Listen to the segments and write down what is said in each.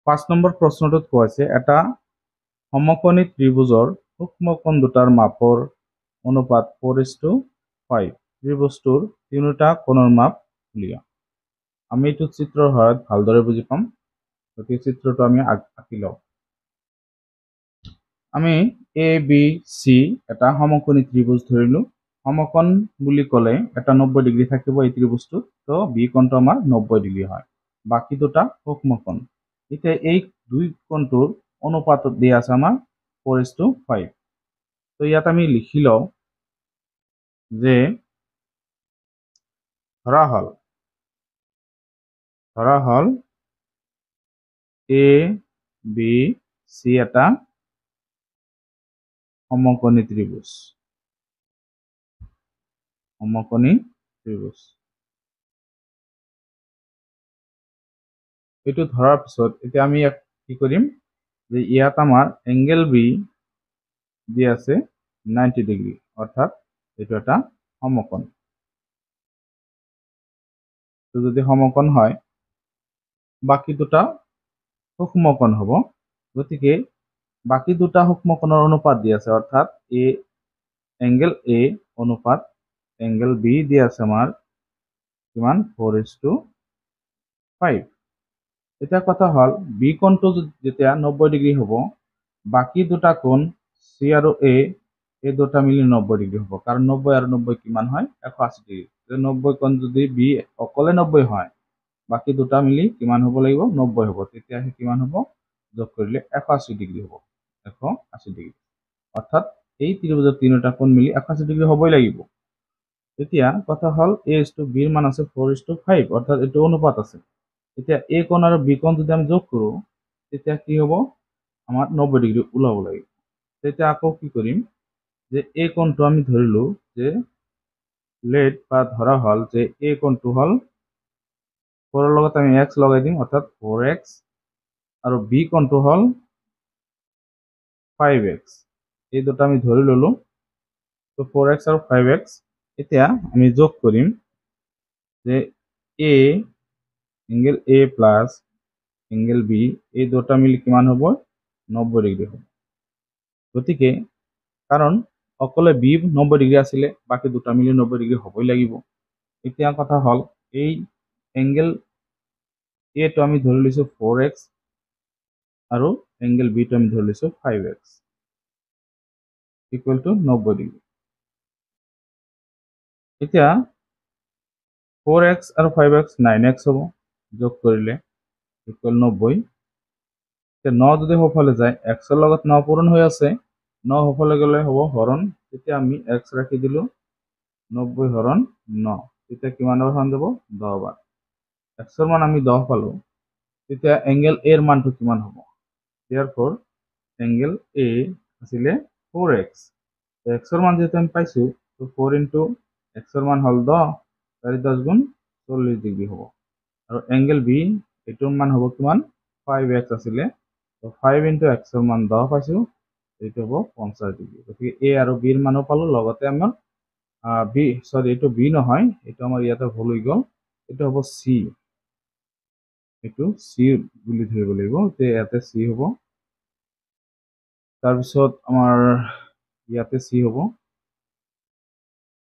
5 number প্ৰশ্নটোত কোৱা আছে এটা সমকোণী ত্ৰিভুজৰ সূক্ষ্ম কোণ দুটাৰ মাপৰ অনুপাত 4:5 ত্ৰিভুজটোৰ তিনিটা কোণৰ মাপ উলিওৱা। আমি এইটো চিত্ৰৰ সহায়ত ভালদৰে বুজি পাম, গতিকে চিত্ৰটো আমি আঁকি লওঁ। আমি এ বি চি এটা সমকোণী ত্ৰিভুজ ধৰিলো। সমকোণ বুলি ক'লে এটা 90 ডিগ্ৰী থাকিব এই ত্ৰিভুজটোত, তো বি কোণটো আমাৰ 90 ডিগ্ৰী হয়, বাকী দুটা সূক্ষ্ম কোণ। এতিয়া এই দুই কোণটোৰ অনুপাত দিয়া আছে আমাৰ 4:5। তো ইয়াত আমি লিখি লওঁ যে ধৰা হল এ বি চি এটা সমকোণী ত্ৰিভুজ। এইটো ধৰাৰ পিছত এতিয়া আমি কি কৰিম যে ইয়াত আমাৰ এংগেল বি দিয়া আছে 90 ডিগ্ৰী, অৰ্থাৎ এইটো এটা সমকোণ। তো যদি সমকোণ হয় বাকী দুটা সূক্ষ্ম কোণ হ'ব, গতিকে বাকী দুটা সূক্ষ্ম কোণৰ অনুপাত দিয়া আছে, অৰ্থাৎ এংগেল এ অনুপাত এংগেল বি দিয়া আছে আমাৰ কিমান 4:5। এতিয়া কথা হল বি কোণটো যেতিয়া 90 ডিগ্ৰী হ'ব, বাকী দুটা কোণ চি আৰু এ এই দুটা মিলি 90 ডিগ্ৰী হ'ব, কাৰণ 90 আৰু 90 কিমান হয় 180 ডিগ্ৰী। 90 কোণ যদি বি অকলে 90 হয়, বাকী দুটা মিলি কিমান হ'ব লাগিব 90 হ'ব, তেতিয়াহে কিমান হ'ব যোগ কৰিলে 180 ডিগ্ৰী হ'ব। 180 ডিগ্ৰী, অৰ্থাৎ এই ত্ৰিভুজৰ তিনিটা কোণ মিলি 180 ডিগ্ৰী হ'বই লাগিব। এতিয়া কথা হল এ ইজ টু বিৰ মান আছে 4:5, অৰ্থাৎ এইটো অনুপাত আছে। এতিয়া এ কোণ আৰু বি কোণ যদি আমি যোগ কৰো তেতিয়া কি হ'ব আমাৰ 90 ডিগ্ৰী ওলাব লাগিব। তেতিয়া আকৌ কি কৰিম যে এ কোণটো আমি ধৰিলো যে ধৰা হল যে এ কোণটো হল 4 ৰ লগত আমি x লগাই দিম, অৰ্থাৎ 4x, আৰু বি কোণটো হল 5x। এই দুটা আমি ধৰি ললো, তো 4x আৰু 5x। এতিয়া আমি যোগ কৰিম যে angle A plus angle B এই দুটা মিলি কিমান হ'ব 90 ডিগ্ৰী হ'ব। গতিকে কাৰণ অকলে বি 90 ডিগ্ৰী আছিলে, বাকী দুটা মিলি 90 ডিগ্ৰী হ'বই লাগিব। এতিয়া কথা হল এই এংগেল এ টো আমি ধৰি লৈছো 4x আৰু এংগেল বি টো আমি ধৰি লৈছো 5x ইকুৱেল টু 90 ডিগ্ৰী। এতিয়া 4x আৰু 5x 9x হ'ব, যোগ কৰিলে ইকুৱেল 90। এতিয়া 9 যদি সফালে যায় x ৰ লগত 9 পূৰণ হৈ আছে, 9 সফালে গ'লে হ'ব হৰণ, তেতিয়া আমি x ৰাখি দিলো 90 হৰণ 9, তেতিয়া কিমানৰ হৰণ যাব 10 বাৰ। x ৰ মান আমি 10 পালো, তেতিয়া এংগেল এৰ মানটো কিমান হ'ব, therefore এংগেল এ আছিলে 4x। x ৰ মান যেহেতু আমি পাইছো, তো 4 ইনটু x ৰ মান হল 10, 4 10 গুণ 40 ডিগ্ৰী হ'ব। আৰু এংগেল বি এইটোৰ মান হ'ব কিমান 5x আছিলে, তো 5 ইনটু x ৰ মান 10 পাইছো, এইটো হ'ব 50 ডিগ্ৰী। গতিকে এ আৰু বিৰ মানো পালো, লগতে আমাৰ এইটো বি নহয়, এইটো আমাৰ ইয়াতে ভুল হৈ গ'ল, এইটো হ'ব চি। এইটো চি বুলি ধৰিব লাগিব, ইয়াতে চি হ'ব। তাৰপিছত আমাৰ ইয়াতে চি হ'ব,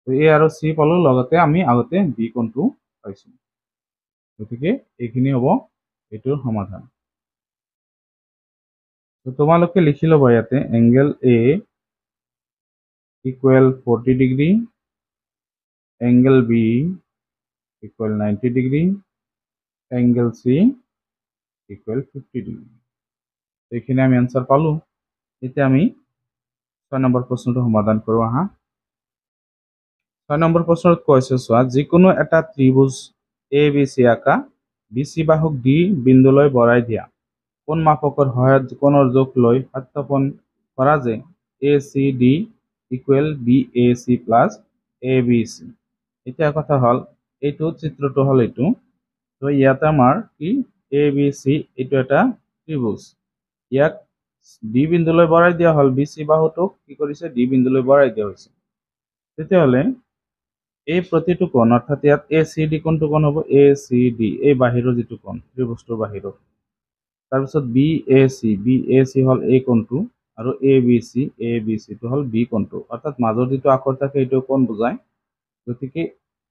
এ আৰু চি পালো, লগতে আমি আগতে বি কোণটো পাইছো। গতিকে এইখিনি হ'ব এইটোৰ সমাধান। তোমালোকে লিখি ল'বা ইয়াতে angle A equal 40 degree, angle B equal 90 degree, angle C equal 50 degree. এইখিনি আমি এনসাৰ পালো। এতিয়া আমি 6 নম্বৰ প্ৰশ্নটো সমাধান কৰো আহা। 6 নম্বৰ প্ৰশ্নত কৈছে চোৱা, যিকোনো এটা ত্ৰিভুজ এ বি চি আঁকা, বিচি বাহুক ডি বিন্দুলৈ বঢ়াই দিয়া কোণ মাপকৰ সহায়ত কোণৰ জোখ লৈ সত্যাপন কৰা যে এ C D equal B A C plus A B C. এতিয়া কথা হল এইটো চিত্ৰটো হল এইটো, তো ইয়াতে আমাৰ কি এ বি চি এইটো এটা ত্ৰিভুজ, ইয়াক ডি বিন্দুলৈ বঢ়াই দিয়া হল, বিচি বাহুটোক কি কৰিছে ডি বিন্দুলৈ বঢ়াই দিয়া হৈছে। তেতিয়াহ'লে এই প্ৰতিটো কোণ, অৰ্থাৎ ইয়াত এ চি ডি কোণটো কোণ হ'ব এ চি ডি, এই বাহিৰৰ যিটো কোণ ত্ৰিভুজটোৰ বাহিৰৰ, তাৰপিছত বি এ চি হ'ল এই কোণটো আৰু এ বি চিটো হ'ল বি কোণটো, অৰ্থাৎ মাজৰ যিটো আখৰ থাকে এইটো কোণ বুজায়। গতিকে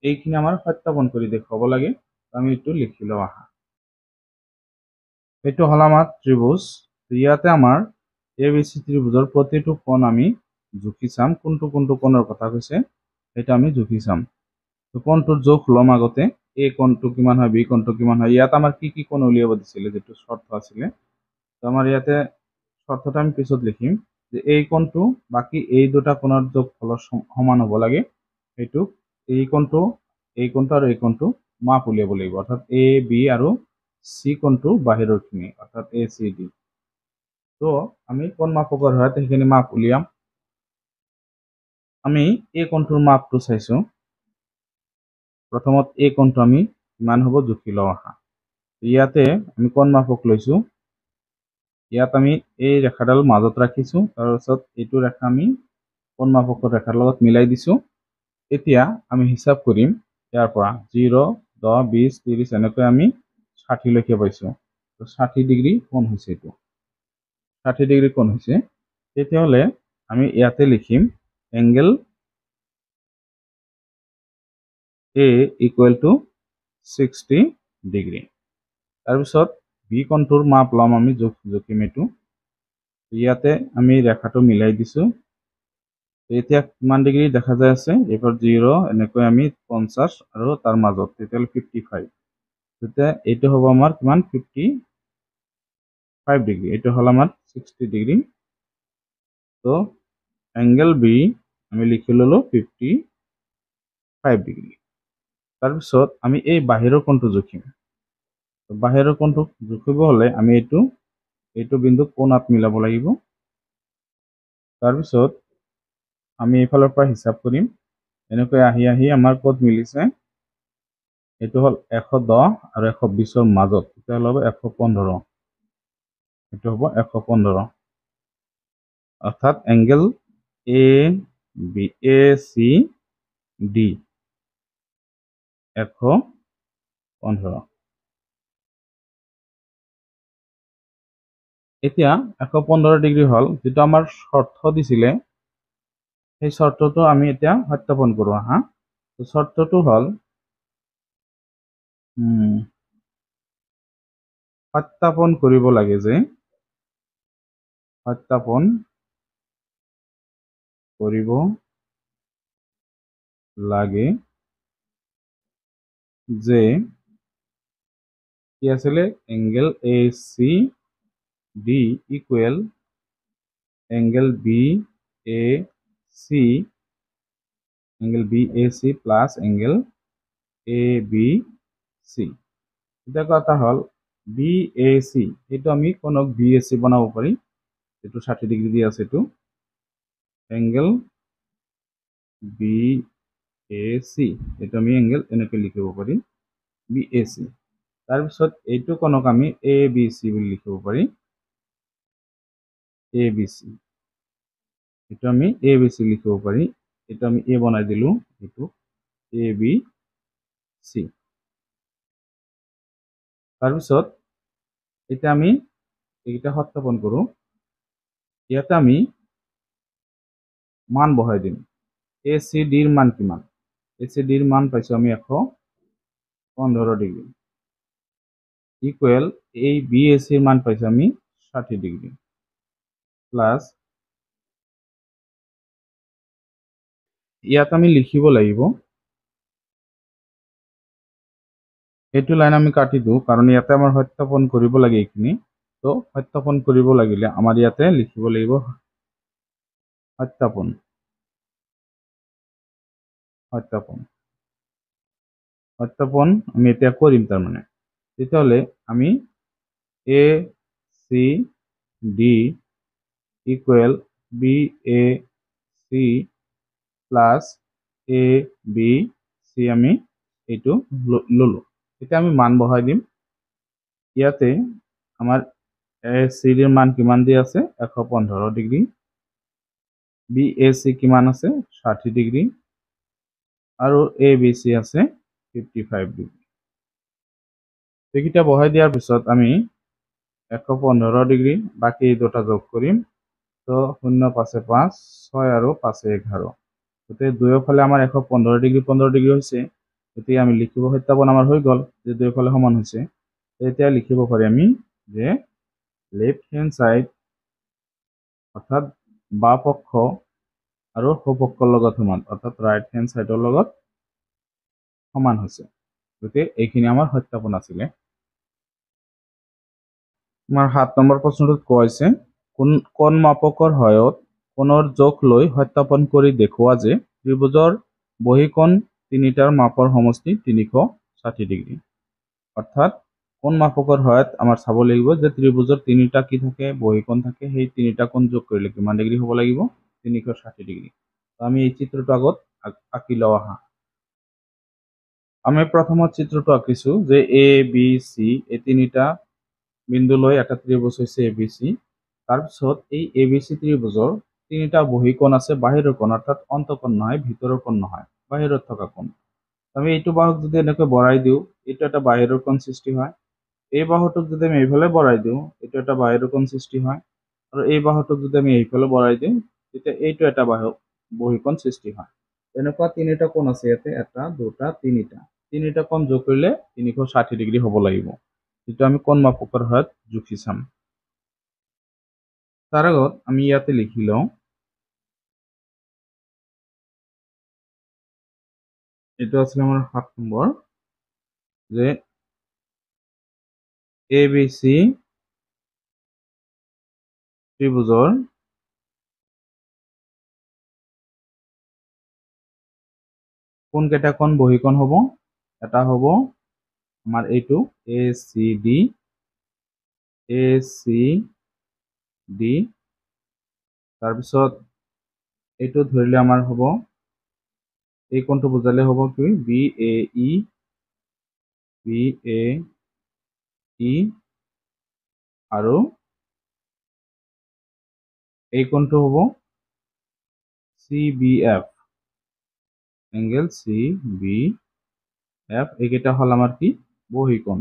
এইখিনি আমাৰ সত্যাপন কৰি দেখুৱাব লাগে। আমি এইটো লিখি লওঁ আহা। এইটো হ'ল আমাৰ ত্ৰিভুজ। ইয়াতে আমাৰ এ বি চি ত্ৰিভুজৰ প্ৰতিটো কোণ আমি জুখি চাম। কোনটো কোনটো কোণৰ কথা কৈছে সেইটো আমি জুখি চাম। কোণটোৰ জোখ ল'ম আগতে, এ কোণটো কিমান হয়, বি কোণটো কিমান হয়। ইয়াত আমাৰ কি কি কোণ উলিয়াব দিছিলে, যিটো শৰ্ত আছিলে। তো আমাৰ ইয়াতে শৰ্তটো আমি পিছত লিখিম যে এই কোণটো বাকী এই দুটা কোণৰ যোগফলৰ সমান হ'ব লাগে। সেইটো এই কোণটো আৰু এই কোণটো মাপ উলিয়াব লাগিব, অৰ্থাৎ এ বি আৰু চি কোণটো বাহিৰৰ খিনি, অৰ্থাৎ এ চি ডি। তো আমি কোণ মাপকৰ হয় সেইখিনি মাপ উলিয়াম। আমি এই কোণটোৰ মাপটো চাইছো। প্ৰথমত এই কোণটো আমি কিমান হ'ব জুখি লওঁ আহা। ইয়াতে আমি কোণ মাপক লৈছো। ইয়াত আমি এই ৰেখাডাল মাজত ৰাখিছো, তাৰপিছত এইটো ৰেখা আমি কোণ মাপকৰ ৰেখাৰ লগত মিলাই দিছো। এতিয়া আমি হিচাপ কৰিম ইয়াৰ পৰা 0, 10, 20, 30 এনেকৈ আমি 60 লৈকে পাইছো। তো 60 ডিগ্ৰী কোণ হৈছে, এইটো 60 ডিগ্ৰী কোণ হৈছে। তেতিয়াহ'লে আমি ইয়াতে লিখিম angle A equal to 60 degree. তাৰপিছত বি কোণটোৰ মাপ ল'ম আমি, জুখিম এইটো। ইয়াতে আমি ৰেখাটো মিলাই দিছো। এতিয়া কিমান ডিগ্ৰী দেখা যায় আছে, এইবাৰ 0 এনেকৈ আমি 50 আৰু তাৰ মাজত তেতিয়াহ'লে 55। তেতিয়া এইটো হ'ব আমাৰ কিমান 55 ডিগ্ৰী, এইটো হ'ল আমাৰ 60 ডিগ্ৰী। তো এংগেল বি আমি লিখি ললো 55 ডিগ্ৰী। তাৰপিছত আমি এই বাহিৰৰ কোণটো জুখিম। বাহিৰৰ কোণটো জুখিব হ'লে আমি এইটো বিন্দু কোণত মিলাব লাগিব। তাৰপিছত আমি এইফালৰ পৰা হিচাপ কৰিম। এনেকৈ আহি আহি আমাৰ ক'ত মিলিছে, এইটো হ'ল 110 আৰু 120ৰ মাজত, তেতিয়াহ'লে হ'ব 115। এইটো হ'ব 115, অৰ্থাৎ এংগেল এ চি ডি 115। এতিয়া 115 ডিগ্ৰী হ'ল। যিটো আমাৰ শৰ্ত দিছিলে সেই শৰ্তটো আমি এতিয়া সত্যাপন কৰো আহা। শৰ্তটো হ'ল সত্যাপন কৰিব লাগে যে কি আছিলে, angle A C D equal angle B A C plus angle A B C. এতিয়া কথা হ'ল বি এ চি, এইটো আমি কোণক বি এ চি বনাব পাৰি। এইটো 60 ডিগ্ৰী দি আছে, এইটো এংগেল বি এ চি, এইটো আমি এংগেল এনেকৈ লিখিব পাৰি বি এ চি। তাৰপিছত এইটো কোণক আমি এ বি চি বুলি লিখিব পাৰি, এ বি চি। এইটো আমি এ বি চি লিখিব পাৰি। এইটো আমি এ বনাই দিলো, এইটো এ বি চি। তাৰপিছত এতিয়া আমি এইকেইটা সত্যাপন কৰো। ইয়াতে আমি মান বহাই দিম। এ চি ডিৰ মান কিমান, এ চি ডিৰ মান পাইছো আমি 115 ডিগ্ৰী ইকুৱেল এই বি এ চিৰ মান পাইছো আমি 60 ডিগ্ৰী প্লাছ ইয়াত আমি লিখিব লাগিব, এইটো লাইন আমি কাটি দিওঁ কাৰণ ইয়াতে আমাৰ সত্যাপন কৰিব লাগে এইখিনি। তো সত্যাপন কৰিব লাগিলে আমাৰ ইয়াতে লিখিব লাগিব সত্যাপন। আমি এতিয়া কৰিম তাৰমানে। তেতিয়াহ'লে আমি এ C D equal B A C plus A B C আমি এইটো ললো। এতিয়া আমি মান বহাই দিম। ইয়াতে আমাৰ এ চি ডিৰ মান কিমান দি আছে, 115 ডিগ্ৰী। বি এ চি কিমান আছে, 60 ডিগ্ৰী। আৰু এ বি চি আছে 55 ডিগ্ৰী। এইকেইটা বহাই দিয়াৰ পিছত আমি 115 ডিগ্ৰী বাকি এই দুটা যোগ কৰিম তো 0 5 5 6 আৰু 5 11 গতিকে দুয়োফালে আমাৰ 115 ডিগ্ৰী 15 ডিগ্ৰী হৈছে এতিয়া আমি লিখিব সত্যাপন আমাৰ হৈ গ'ল যে দুয়োফালে সমান হৈছে এতিয়া লিখিব পাৰি আমি যে লেফট হ্যান্ড সাইড অৰ্থাৎ বাঁ পক্ষ আৰু সোঁ পক্ষৰ লগত সমান অৰ্থাৎ ৰাইট হ্যান্ড সাইডৰ লগত সমান হৈছে গতিকে এইখিনি আমাৰ সত্যাপন আছিলে আমাৰ 7 নম্বৰ প্ৰশ্নটোত কোৱা হৈছে কোন মাপকৰ সহায়ত কোণৰ জোখ লৈ সত্যাপন কৰি দেখুওৱা যে ত্ৰিভুজৰ বহিকোণ তিনিটাৰ মাপৰ সমষ্টি 360 ডিগ্ৰী অৰ্থাৎ কোন মাপকৰ সহায়ত আমাৰ চাব লাগিব যে ত্ৰিভুজৰ তিনিটা কি থাকে বহিকোণ থাকে সেই তিনিটা কোণ যোগ কৰিলে কিমান ডিগ্ৰী হ'ব লাগিব 360 ডিগ্ৰী আমি এই চিত্ৰটো আগত আঁকি লওঁ আহা আমি প্ৰথমত চিত্ৰটো আঁকিছো যে এ বি সি এই তিনিটা বিন্দু লৈ এটা ত্ৰিভুজ হৈছে এবিসি তাৰপিছত এই এবিসি ত্ৰিভুজৰ তিনিটা বহিকোণ আছে বাহিৰৰ কোণ অৰ্থাৎ অন্তঃকোণ নহয় ভিতৰৰ কোণ নহয় বাহিৰত থকা কোণ আমি এইটো বাহুক যদি এনেকৈ বঢ়াই দিওঁ এইটো এটা বাহিৰৰ কোণ সৃষ্টি হয় এই বাহুটোক যদি আমি এইফালে বঢ়াই দিওঁ এইটো এটা বাহিৰৰ কোণ সৃষ্টি হয় আৰু এই বাহুটোক যদি আমি এইফালে বঢ়াই দিওঁ তেতিয়া এইটো এটা বহিকোণ সৃষ্টি হয় এনেকুৱা তিনিটা কোণ আছে ইয়াতে এটা দুটা তিনিটা কোণ যোগ কৰিলে 360 ডিগ্ৰী হ'ব লাগিব যেটো আমি কোণ মাপকৰ সহায়ত জুখি চাম তাৰ আগত আমি ইয়াতে লিখি লওঁ এইটো আছিল আমাৰ 7 নম্বৰ যে এবিসি ত্ৰিভুজৰ কোন কেইটা কোণ বহিকোণ হ'ব এটা হ'ব আমাৰ এইটো ACD তাৰপিছত এইটো ধৰিলে আমাৰ হ'ব এই কোণটো বুজালে হ'ব কি BAE আৰু এই কোণটো হ'ব CBF এংগেল CBF এইকেইটা হল আমাৰ কি বহিকোণ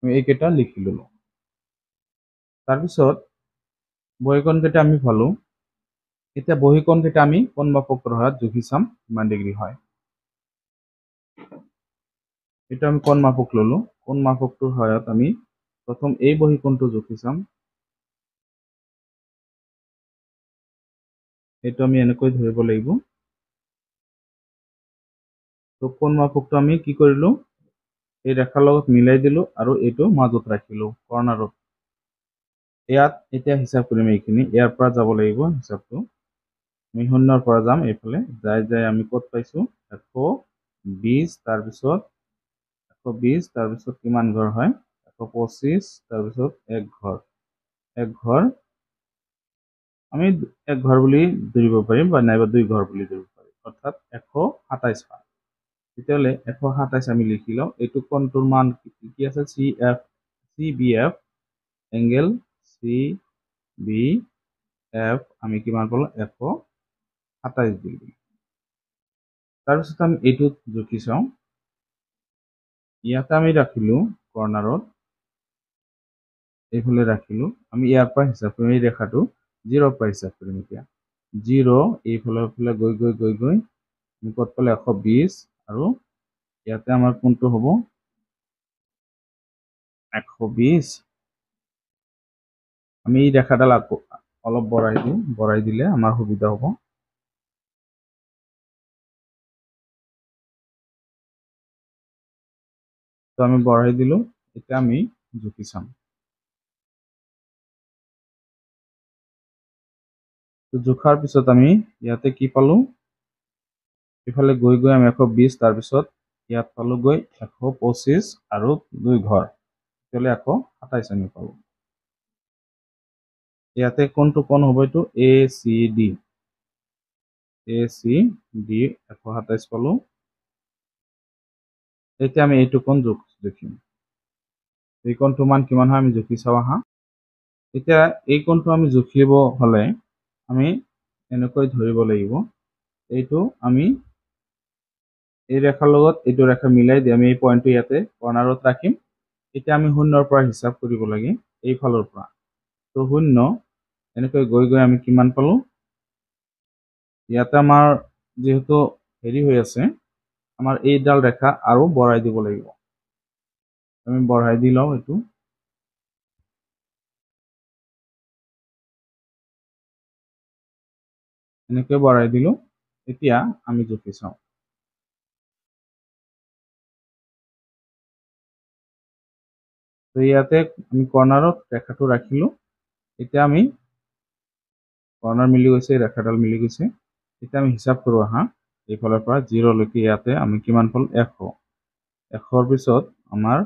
আমি এইকেইটা লিখি ললো তাৰপিছত বহিকোণ কেইটা আমি পালো এতিয়া বহিকোণ কেইটা আমি কোণ মাপকৰ সহায়ত জুখি চাম কিমান ডিগ্ৰী হয় এটা আমি কোণ মাপক ললো কোণ মাপকটোৰ সহায়ত আমি প্ৰথম এই বহিকোণটো জুখি চাম এইটো আমি এনেকৈ ধৰিব লাগিব তো কোণ মাপকটো আমি কি কৰিলো এই ৰেখাৰ লগত মিলাই দিলো আৰু এইটো মাজত ৰাখিলো কৰ্ণাৰত ইয়াত এতিয়া হিসাব কৰিম এইখিনি ইয়াৰ পৰা যাব লাগিব হিসাবটো আমি 0 ৰ পৰা যাম এইফালে যাই আমি কত পাইছো 120 তাৰপিছত 120 তাৰপিছত কিমান ঘৰ হয় 125 তাৰপিছত এক ঘৰ আমি এক ঘৰ বুলি ধৰিব পাৰিম বা নাইবা দুই ঘৰ বুলি ধৰিব পাৰিম অৰ্থাৎ 127 হয় তেতিয়াহলে 127 আমি লিখি লওঁ এইটো কোণটোৰ মান কি আছে CBF এংগেল CBF আমি কিমান পালো 127 ডিগ্ৰী তাৰপিছত আমি এইটো জুখি চাওঁ ইয়াতে আমি ৰাখিলো কৰ্ণাৰত এইফালে ৰাখিলো আমি ইয়াৰ পৰা হিসাব কৰিম এই ৰেখাটো 0 ৰ পৰা হিসাব কৰিম এতিয়া 0 এইফালে গৈ আমি কত পালে 120 আৰু ইয়াতে আমাৰ কোণটো হ'ব 120 আমি এই ৰেখাডাল অলপ বঢ়াই দিলে আমাৰ সুবিধা হ'ব তো আমি বঢ়াই দিলো এতিয়া আমি জুখি চাম তো জুখাৰ পিছত আমি ইয়াতে কি পালো ইফালে গৈ আমি 120 তাৰপিছত ইয়াত পালো গৈ 125 আৰু দুই ঘৰ তেতিয়াহলে 127 আমি পালো ইয়াতে কোনটো কোণ হ'ব এইটো ACD 127 পালো এতিয়া আমি এইটো কোণ জুখিম এই কোণটো মান কিমান হয় আমি জুখি চাওঁ আহা এতিয়া এই কোণটো আমি জুখিব হলে আমি এনেকৈ ধৰিব লাগিব এইটো আমি এই ৰেখাৰ লগত এইটো ৰেখা মিলাই দি আমি এই পইণ্টটো ইয়াতে কৰ্ণাৰত ৰাখিম। এতিয়া আমি শূন্যৰ পৰা হিচাপ কৰিব লাগে এইফালৰ পৰা। তো শূন্য এনেকৈ গৈ গৈ আমি কিমান পালো? ইয়াতে আমাৰ যেহেতু হেৰি হৈ আছে, আমাৰ এইডাল ৰেখা আৰু বঢ়াই দিব লাগিব। আমি বঢ়াই দি লওঁ এইটো। এনেকৈ বঢ়াই দিলো। এতিয়া আমি জুখি চাওঁ। তো ইয়াতে আমি কৰ্ণাৰত ৰেখাটো ৰাখিলো। এতিয়া আমি কৰ্ণাৰ মিলি গৈছে, ৰেখাডাল মিলি গৈছে। এতিয়া আমি হিচাপ কৰো আহা। এইফালৰ পৰা 0 লৈকে ইয়াতে আমি কিমান পালো? 100। 100ৰ পিছত আমাৰ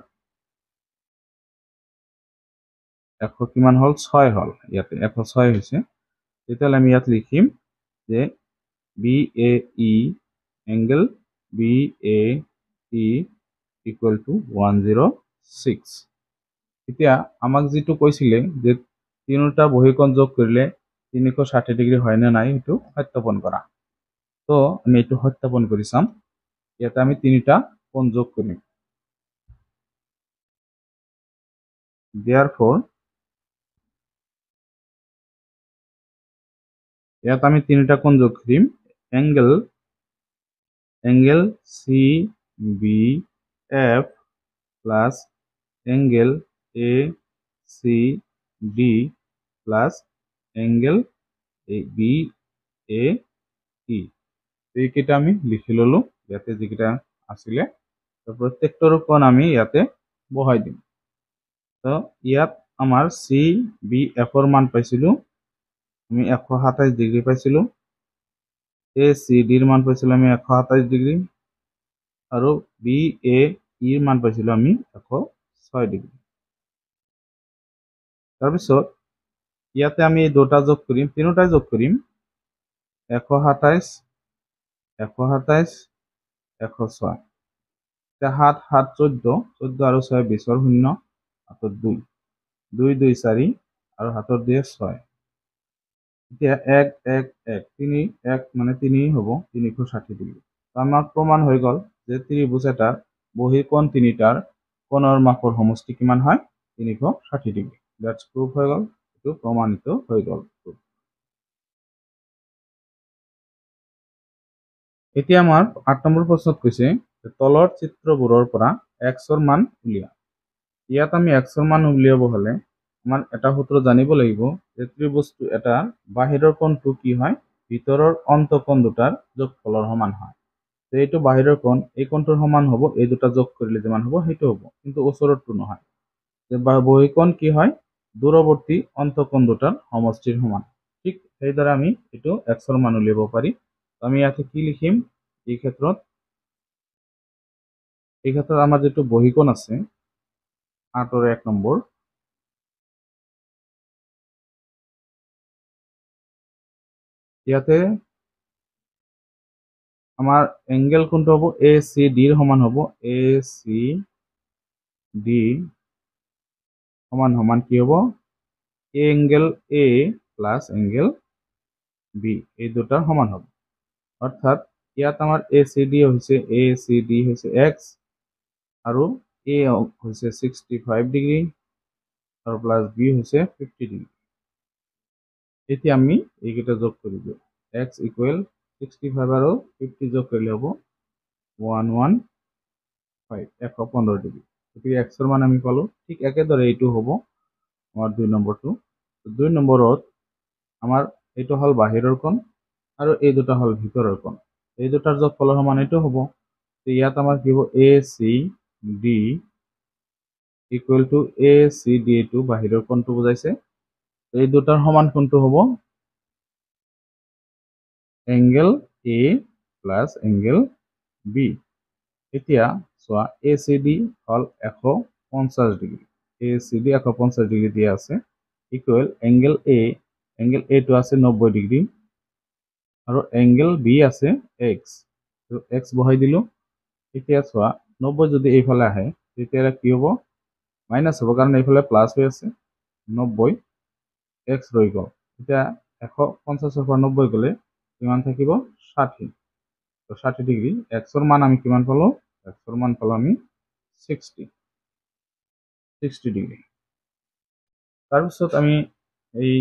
100 কিমান হল? 6 হল। ইয়াতে 106 হৈছে। তেতিয়াহ'লে আমি ইয়াত লিখিম যে BAE angle BAE equal to 106। এতিয়া আমাক যিটো কৈছিলে যে তিনিটা বহিকোণ যোগ কৰিলে 360 ডিগ্ৰী হয় নে নাই সেইটো সত্যাপন কৰা। তো আমি এইটো সত্যাপন কৰি চাম। ইয়াতে আমি তিনিটা কোণ যোগ কৰিম। Therefore ইয়াত আমি তিনিটা কোণ যোগ কৰিম। Angle CBF plus angle ACD plus angle BAE। এইকেইটা আমি লিখি ললো ইয়াতে যিকেইটা আছিলে। তো প্ৰত্যেকটোৰ কোণ আমি ইয়াতে বহাই দিম। তো ইয়াত আমাৰ CBFৰ মান পাইছিলো আমি 127 ডিগ্ৰী পাইছিলো। ACDৰ মান পাইছিলো আমি 127 ডিগ্ৰী আৰু BAEৰ মান পাইছিলো আমি 106 ডিগ্ৰী। তাৰপিছত ইয়াতে আমি দুটা যোগ কৰিম, তিনিটা যোগ কৰিম। 127 127 106। 7 7 14 14 আৰু 6 20 শূন্য হাতত 2 2 2 4 আৰু হাতত 2 6। এতিয়া 1 1 1 3 1 মানে 3 হ'ব 360 ডিগ্ৰী। তো আমাৰ প্ৰমাণ হৈ গ'ল যে ত্ৰিভুজ এটাৰ বহিকোণ তিনিটাৰ কোণৰ মাপৰ সমষ্টি কিমান হয়? 360 ডিগ্ৰী। দ্যাটস প্ৰুফ হৈ গ'ল, এইটো প্ৰমাণিত হৈ গ'ল। এতিয়া আমাৰ 8 নম্বৰ প্ৰশ্নত কৈছে তলৰ চিত্ৰবোৰৰ পৰা x ৰ মান উলিওৱা। ইয়াত আমি x ৰ মান উলিয়াব হলে আমাৰ এটা সূত্ৰ জানিব লাগিব যে ত্ৰিভুজটো এটা বাহিৰৰ কোণটো কি হয়? ভিতৰৰ অন্তঃকোণ দুটাৰ যোগফলৰ সমান হয়। তো এইটো বাহিৰৰ কোণ, এই কোণটোৰ সমান হ'ব, এই দুটা যোগ কৰিলে যিমান হ'ব সেইটো হ'ব, কিন্তু ওচৰৰটো নহয়। যে বহিকোণ কি হয়? দূৰৱৰ্তী অন্তঃকোণ দুটাৰ সমষ্টিৰ সমান। ঠিক সেইদৰে আমি এইটো x ৰ মান উলিয়াব পাৰি। আমি ইয়াতে কি লিখিম? এই ক্ষেত্ৰত আমাৰ যেটো বহিকোণ আছে 8ৰ 1 নম্বৰ, ইয়াতে আমাৰ এংগেল কোনটো হ'ব? ACD ৰ সমান হ'ব। ACD সমান সমান কি হ'ব? Angle A plus angle B এই দুটাৰ সমান হ'ব। অৰ্থাৎ ইয়াত আমাৰ ACD হৈছে x আৰু A হৈছে 65 ডিগ্ৰী আৰু প্লাস B হৈছে 50 ডিগ্ৰী। এতিয়া আমি এইকেইটা যোগ কৰিব। x ইকুৱেল 65 আৰু 50 যোগ কৰিলে হ'ব 115 115 ডিগ্ৰী। গতিকে x ৰ মান আমি পালো। ঠিক একেদৰে এইটো হ'ব আমাৰ 2 নম্বৰটো। 2 নম্বৰত আমাৰ এইটো হল বাহিৰৰ কোণ আৰু এই দুটা হল ভিতৰৰ কোণ। এই দুটাৰ যোগফলৰ সমান এইটো হ'ব। তো ইয়াত আমাৰ কি হ'ব? ACD ইকুৱেল টু ACD, এইটো বাহিৰৰ কোণটো বুজাইছে। এই দুটাৰ সমান কোণটো হ'ব angle A plus angle B। এতিয়া চোৱা ACD হল 150 ডিগ্ৰী। ACD 150 ডিগ্ৰী দিয়া আছে ইকুৱেল এংগেল A টো আছে 90 ডিগ্ৰী আৰু এংগেল B আছে x। তো x বহাই দিলো। এতিয়া চোৱা 90 যদি এইফালে আহে তেতিয়া কি হ'ব? মাইনাস হ'ব, কাৰণ এইফালে প্লাস হৈ আছে। 90 x ৰৈ গ'ল। এতিয়া 150 ৰ পৰা 90 গ'লে কিমান থাকিব? 60। তো 60 ডিগ্ৰি এক্সৰ মান আমি কিমান পালো এক্সৰ মান পালো আমি 60 ডিগ্ৰি তাৰপিছত আমি এই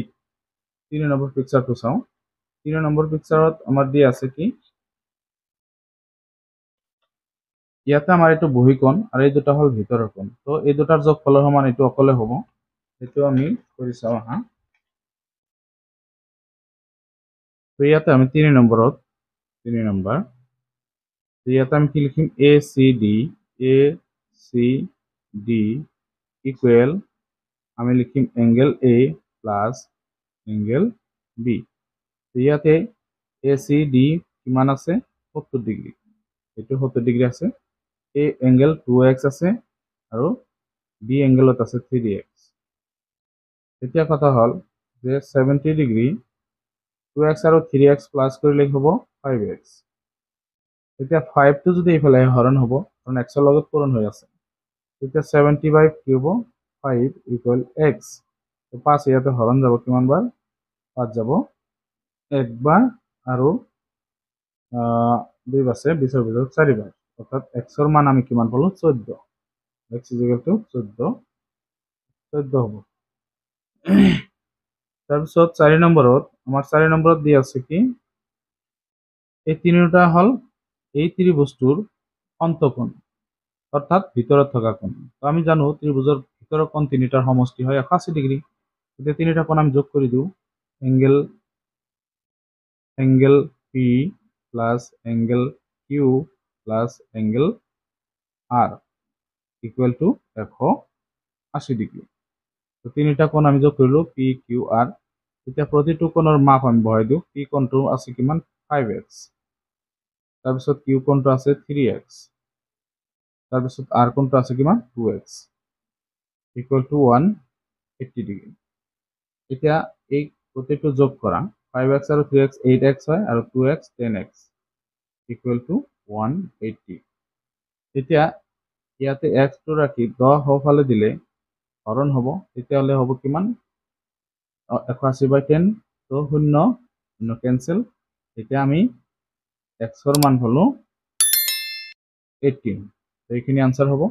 3 নম্বৰ পিকচাৰটো চাওঁ 3 নম্বৰ পিকচাৰত আমাৰ দিয়া আছে কি ইয়াতে আমাৰ এইটো বহিকোণ আৰু এই দুটা হল ভিতৰৰ কোণ তো এই দুটাৰ যোগফলৰ সমান এইটো অকলে হ'ব সেইটো আমি কৰি চাওঁ হা তো ইয়াতে আমি 3 নম্বৰত 3 নম্বৰ ইয়াতে আমি কি লিখিম এ সি ডি ইকুৱেল আমি লিখিম angle A plus angle B ইয়াতে এ সি ডি কিমান আছে 70 ডিগ্ৰী এইটো 70 ডিগ্ৰী আছে এ এংগেল 2x আছে আৰু বি এংগেলত আছে 3x এতিয়া কথা হল যে 70 ডিগ্ৰী 2x আৰু 3x প্লাস কৰিলে হ'ব 5x এতিয়া 5 টো যদি এইফালে হৰণ হ'ব কাৰণ x ৰ লগত পূৰণ হৈ আছে তেতিয়া 70 বাই কি হ'ব 5 ইকুৱেল x তো 5 ইয়াতে হৰণ যাব কিমান বাৰ 5 যাব একবাৰ আৰু 2 আছে 20 ৰ ভিতৰত 4 বাৰ অৰ্থাৎ x ৰ মান আমি কিমান পালো 14 x ইকুৱেল টু 14 হ'ব তাৰপিছত 4 নম্বৰত আমাৰ 4 নম্বৰত দিয়া আছে কি এই তিনিটা হল এই ত্ৰিভুজটোৰ অন্তঃকোণ অৰ্থাৎ ভিতৰত থকা কোণ তো আমি জানো ত্ৰিভুজৰ ভিতৰৰ কোণ তিনিটাৰ সমষ্টি হয় 180 ডিগ্ৰী এতিয়া তিনিটা কোণ আমি যোগ কৰি দিওঁ angle P plus angle Q plus angle R equal to 180 degree তো তিনিটা কোণ আমি যোগ কৰিলো পি কিউ আৰ এতিয়া প্ৰতিটো কোণৰ মাপ আমি বহাই দিওঁ পি কোণটো আছে কিমান 5x তাৰপিছত কিউ কোণটো আছে 3x তাৰপিছত r কোণটো আছে কিমান 2x ইকুৱেল টু 180 ডিগ্ৰী এতিয়া এই প্ৰতিটো যোগ কৰা 5x আৰু 3x 8x হয় আৰু 2x 10x ইকুৱেল টু 180 এতিয়া ইয়াতে x টো ৰাখি 10 হফালে দিলে হৰণ হ'ব তেতিয়াহলে হ'ব কিমান 180 বাই 10 তো 0 কেনসেল এতিয়া আমি x ৰ মান হলো 18 তো এইখিনি আনসাৰ হ'ব